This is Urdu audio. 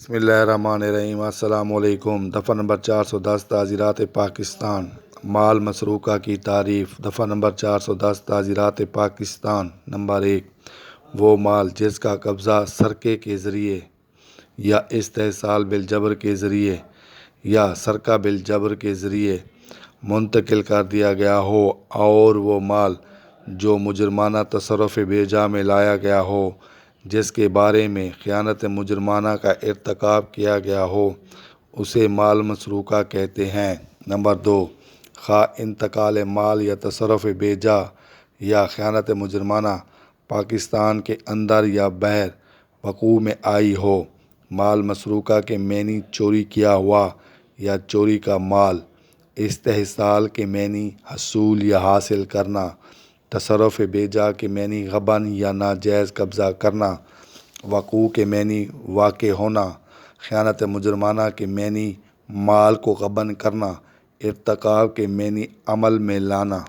بسم اللہ الرحمن الرحیم۔ السلام علیکم۔ دفعہ نمبر 410 تعزیرات پاکستان۔ مال مسروقہ کی تعریف۔ دفعہ نمبر 410 تعزیرات پاکستان۔ نمبر 1، وہ مال جس کا قبضہ سرقے کے ذریعے یا استحصال بالجبر کے ذریعے یا سرقہ بالجبر کے ذریعے منتقل کر دیا گیا ہو، اور وہ مال جو مجرمانہ تصرف بیجا میں لایا گیا ہو، جس کے بارے میں خیانت مجرمانہ کا ارتکاب کیا گیا ہو، اسے مال مسروقہ کہتے ہیں۔ نمبر 2، خواہ انتقال مال یا تصرف بیجا یا خیانت مجرمانہ پاکستان کے اندر یا باہر وقوع میں آئی ہو، مال مسروقہ کے معنی چوری کیا ہوا یا چوری کا مال، استحصال کے معنی حصول یا حاصل کرنا، تصرف بیجا کے معنی غبن یا ناجائز قبضہ کرنا، وقوع کے معنی واقع ہونا، خیانت مجرمانہ کے معنی مال کو غبن کرنا، ارتکاب کے معنی عمل میں لانا۔